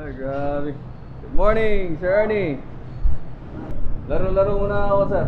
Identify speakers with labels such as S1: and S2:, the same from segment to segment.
S1: Ay, grabe. Good morning, Sir Ernie. Laro-laro muna ako, sir.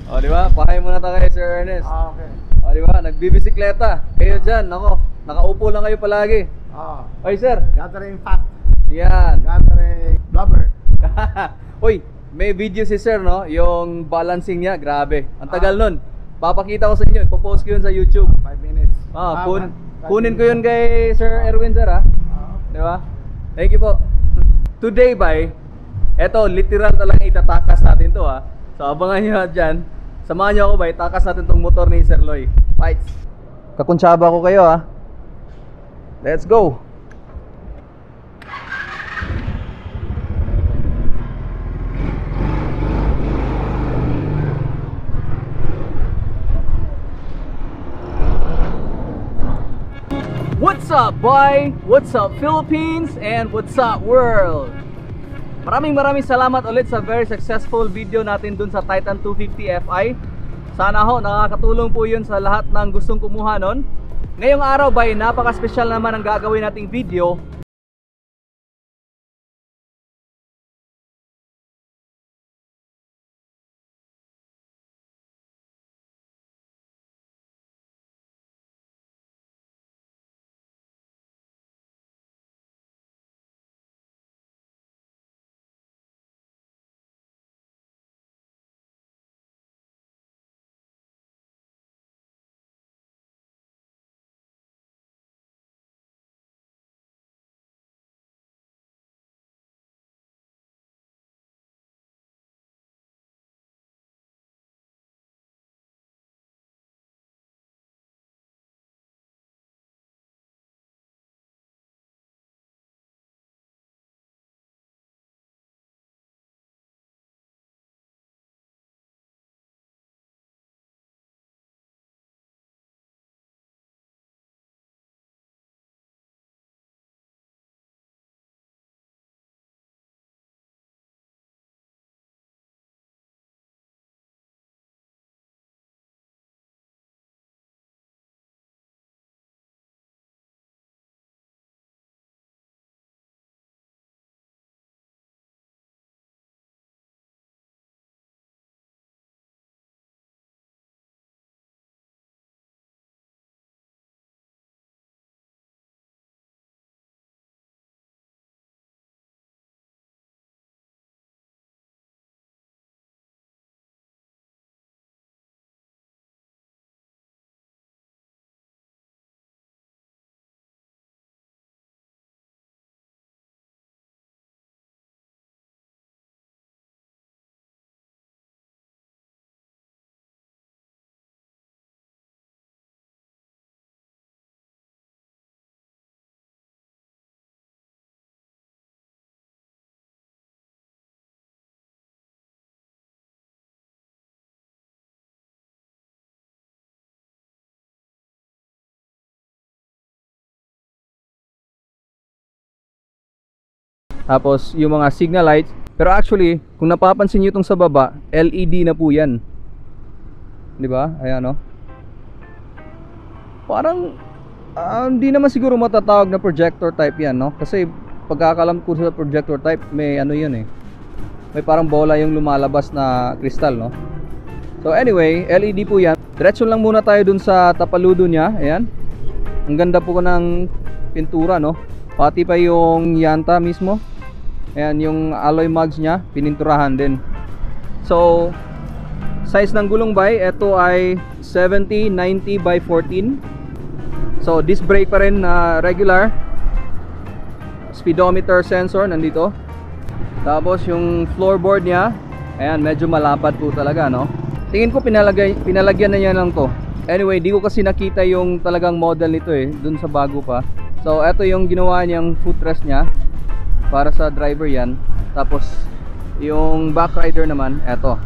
S1: O, di ba? Pahay muna tayo kay Sir Ernest.
S2: Okay.
S1: O, di ba? Nagbibisikleta. Kayo dyan, ako. Nakaupo lang kayo palagi. Oy, sir.
S2: Gathering fat.
S1: Yan.
S2: Gathering blubber.
S1: Uy, may video si sir, no? Yung balancing niya, grabe. Ang tagal nun. Papakita ko sa inyo. Ipopost ko yun sa YouTube.
S2: 5 minutes.
S1: Kunin ko yun kay Sir Erwin, sir, ha? Di ba? Thank you po. Today, bay, eto, literal talaga itatakas natin to, ha? So, abangan nyo dyan. Samahan nyo ako, bay. Takas natin tong motor ni Sir Loy. Fights. Kakuntsaba ko kayo, ha? Let's go. What's up, boy? What's up, Philippines? And what's up, world? Maraming salamat ulit sa very successful video natin dun sa Titan 250 Fi. Sana ho, nakakatulong po yun sa lahat ng gustong kumuha nun. Ngayong araw, bay, napaka-special naman ang gagawin nating video. Tapos yung mga signal lights. Pero actually, kung napapansin niyo itong sa baba, LED na po yan. Di ba? Ayan, no? Parang hindi naman siguro matatawag na projector type yan, no? Kasi pagkakalam ko sa projector type, may ano yun eh. May parang bola yung lumalabas na kristal, no? So anyway, LED po yan. Diretso lang muna tayo dun sa tapaludo niya. Ayan. Ang ganda po ng pintura, no? Pati pa yung yanta mismo. Ayan, yung alloy mugs niya, pininturahan din. So, size ng gulong, bay, ito ay 70-90 by 14. So, disc brake pa rin na regular. Speedometer sensor nandito. Tapos yung floorboard niya, ayan, medyo malapad po talaga, no? Tingin ko pinalagyan na niya lang to. Anyway, di ko kasi nakita yung talagang model nito eh, dun sa bago pa. So, ito yung ginawa niyang footrest niya. Para sa driver yan. Tapos yung back rider naman, eto.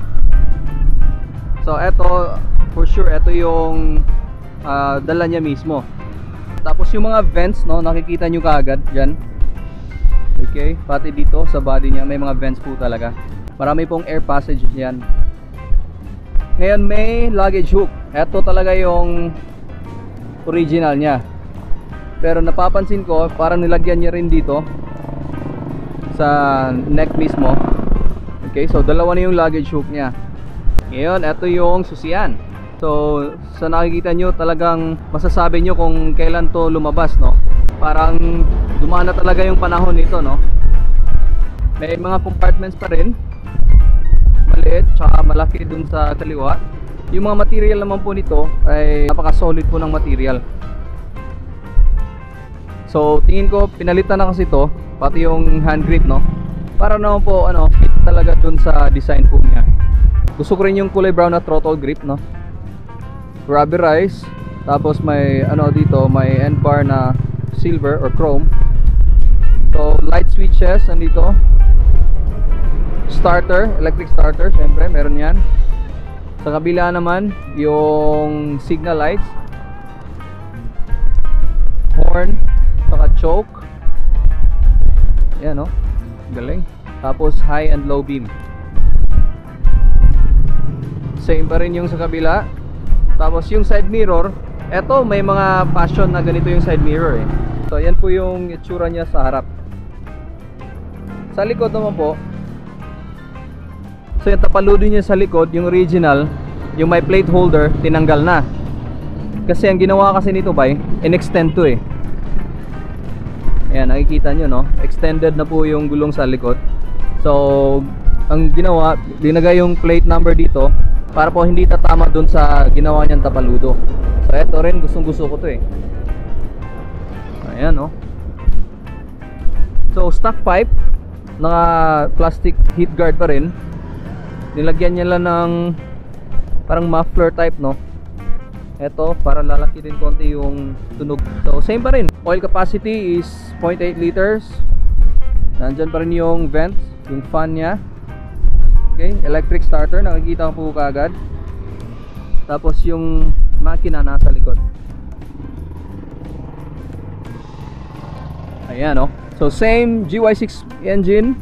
S1: So eto, for sure, eto yung dala niya mismo. Tapos yung mga vents, no, nakikita nyo kaagad dyan. Okay, pati dito sa body niya may mga vents po talaga. Marami pong air passage yan. Ngayon may luggage hook. Eto talaga yung original niya. Pero napapansin ko, parang nilagyan niya rin dito sa neck mismo. Okay, so dalawa na yung luggage hook niya. Ngayon, ito yung susian. So sa nakikita nyo, talagang masasabi nyo kung kailan to lumabas, no? Parang dumaan na talaga yung panahon nito, no? May mga compartments pa rin, maliit tsaka malaki dun sa kaliwa. Yung mga material naman po nito ay napaka solid po ng material. So tingin ko pinalitan na kasi to, pati yung hand grip, no? Para naman po fit talaga dun sa design po niya. Gusto ko rin yung kulay brown na throttle grip, no? Rubberized, tapos may dito, may end bar na silver or chrome. So light switches nandito. Starter, electric starter, syempre meron yan. Sa kabila naman yung signal lights, horn, saka choke. Yan, no? Galing. Tapos high and low beam. Same pa rin yung sa kabila. Tapos yung side mirror, eto may mga fashion na ganito yung side mirror eh. So yan po yung itsura niya sa harap. Sa likod naman po, so yung tapaludo niya sa likod, yung original, yung may plate holder, tinanggal na. Kasi ang ginawa kasi nito ba, in-extend to eh. Ayan, nakikita nyo, no? Extended na po yung gulong sa likod. So ang ginawa, dinagay yung plate number dito para po hindi tatama dun sa ginawa niyang tapaludo. So eto rin, gustong gusto ko to eh. Ayan, no? So stock pipe, naka plastic heat guard pa rin. Nilagyan niya lang ng parang muffler type, no? Eto, para lalaki din konti yung tunog. So same pa rin. Oil capacity is 0.8 liters. Nandyan pa rin yung vents, yung fan niya. Okay, electric starter, nakikita ko po kaagad. Tapos yung makina nasa likod. Ayan, no? So same GY6 engine.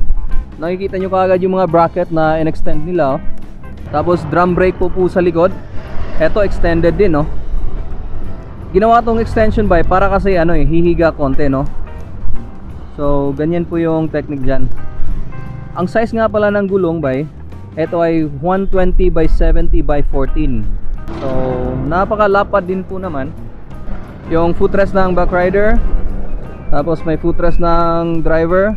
S1: Nakikita nyo kaagad yung mga bracket na in-extend nila, oh. Tapos drum brake po sa likod. Eto extended din, no? Ginawa tong extension by para kasi hihiga konti, no? So ganyan po yung technique dyan. Ang size nga pala ng gulong by, ito ay 120 by 70 by 14. So napakalapad din po naman. Yung footrest ng back rider, tapos may footrest ng driver.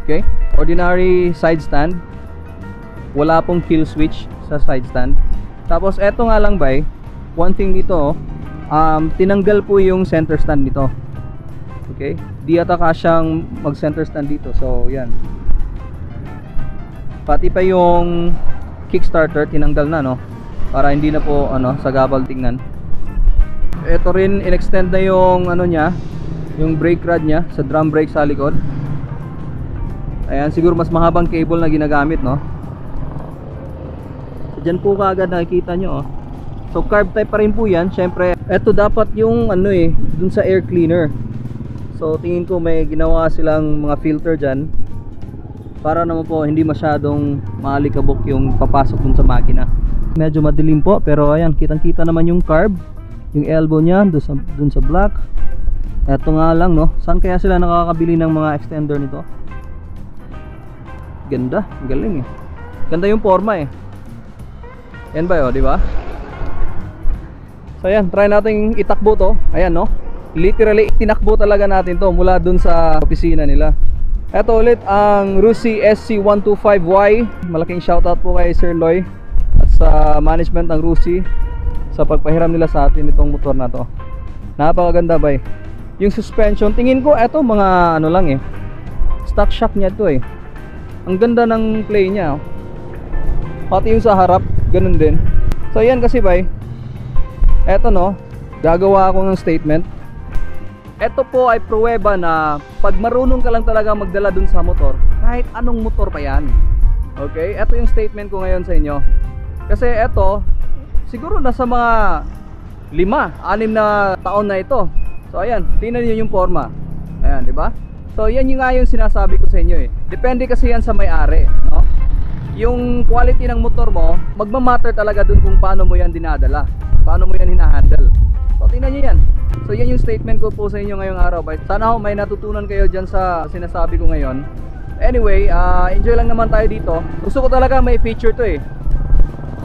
S1: Okay, ordinary side stand. Wala pong kill switch sa side stand. Tapos eto nga lang by, one thing dito, tinanggal po yung center stand nito. Okay, di ata kasyang mag center stand dito. So yan, pati pa yung kickstarter tinanggal na, no? Para hindi na po sagabal tingnan. Ito rin in-extend na yung niya, yung brake rod niya sa drum brake sa likod. Ayan, siguro mas mahabang cable na ginagamit, no? So dyan po kaagad nakikita nyo, oh. So carb type pa rin po yan. Syempre, eto dapat yung dun sa air cleaner. So tingin ko may ginawa silang mga filter dyan para naman po hindi masyadong maalikabok yung papasok dun sa makina. Medyo madilim po, pero ayan, kitang kita naman yung carb, yung elbow nya dun sa black. Eto nga lang, no? Saan kaya sila nakakabili ng mga extender nito? Ganda, galing eh. Ganda yung forma eh. Yan ba, di ba? So ayan, try nating itakbo to. Ayan, no? Literally tinakbo talaga natin to mula dun sa opisina nila. Ito ulit ang Rusi SC125Y. Malaking shoutout po kay Sir Loy at sa management ng Rusi sa pagpahiram nila sa atin itong motor na to. Napakaganda ba eh. Yung suspension, tingin ko eto mga lang eh, stock shock niya to eh. Ang ganda ng play niya, oh. Pati yung sa harap, ganun din. So yan kasi bay, eto, no, gagawa ako ng statement. Ito po ay pruweba na pag marunong ka lang talaga magdala dun sa motor, kahit anong motor pa yan. Okay, ito yung statement ko ngayon sa inyo. Kasi ito, siguro nasa mga 5-6 na taon na ito. So ayan, tingnan niyo yung forma. Ayan, di ba? So yan yung nga yung sinasabi ko sa inyo eh. Depende kasi yan sa may-ari, no? Yung quality ng motor mo, magmamatter talaga dun kung paano mo yan dinadala, paano mo yan hinahandle. So tingnan niyo yan. So yan yung statement ko po sa inyo ngayong araw. Sana ho may natutunan kayo dyan sa sinasabi ko ngayon. Anyway, enjoy lang naman tayo dito. Gusto ko talaga may feature to eh.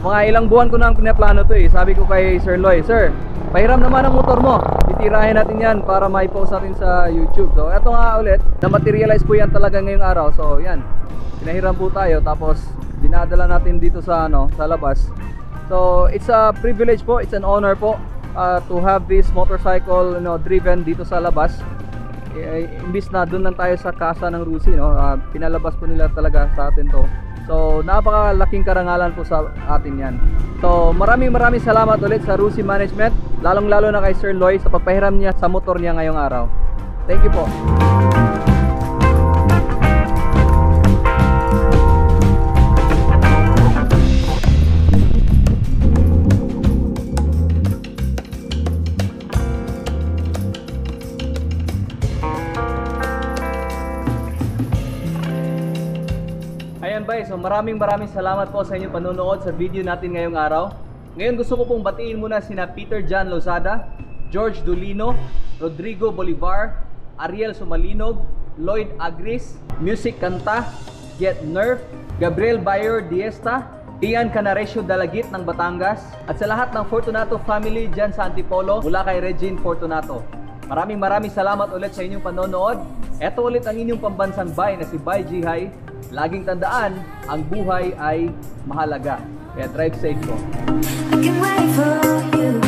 S1: Mga ilang buwan ko na ang pinaplano to eh. Sabi ko kay Sir Loy, Sir, pahiram naman ang motor mo. Titirahin natin yan para mai-post natin sa YouTube. So eto nga ulit, na-materialize po yan talaga ngayong araw. So yan, pinahiram po tayo. Tapos dinadala natin dito sa, sa labas. So it's a privilege po, it's an honor po to have this motorcycle driven dito sa labas. Imbis na doon lang tayo sa casa ng Rusi, pinalabas po nila talaga sa atin to. So napakalaking karangalan po sa atin yan. So maraming salamat ulit sa Rusi Management, lalong lalo na kay Sir Loy sa pagpahiram niya sa motor niya ngayong araw. Thank you po. Ayan bay, so maraming salamat po sa inyong panonood sa video natin ngayong araw. Ngayon gusto ko pong batiin muna sina Peter John Lozada, George Dolino, Rodrigo Bolivar, Ariel Sumalinog, Lloyd Agris, Music Kanta, Get Nerf, Gabriel Bayer Diesta, Ian Canaresio Dalagit ng Batangas, at sa lahat ng Fortunato family dyan sa Antipolo mula kay Regine Fortunato. Maraming salamat ulit sa inyong panonood. Ito ulit ang inyong pambansang bay na si Bay Jihay. Laging tandaan, ang buhay ay mahalaga. Kaya drive safe po.
S3: I can wait for you.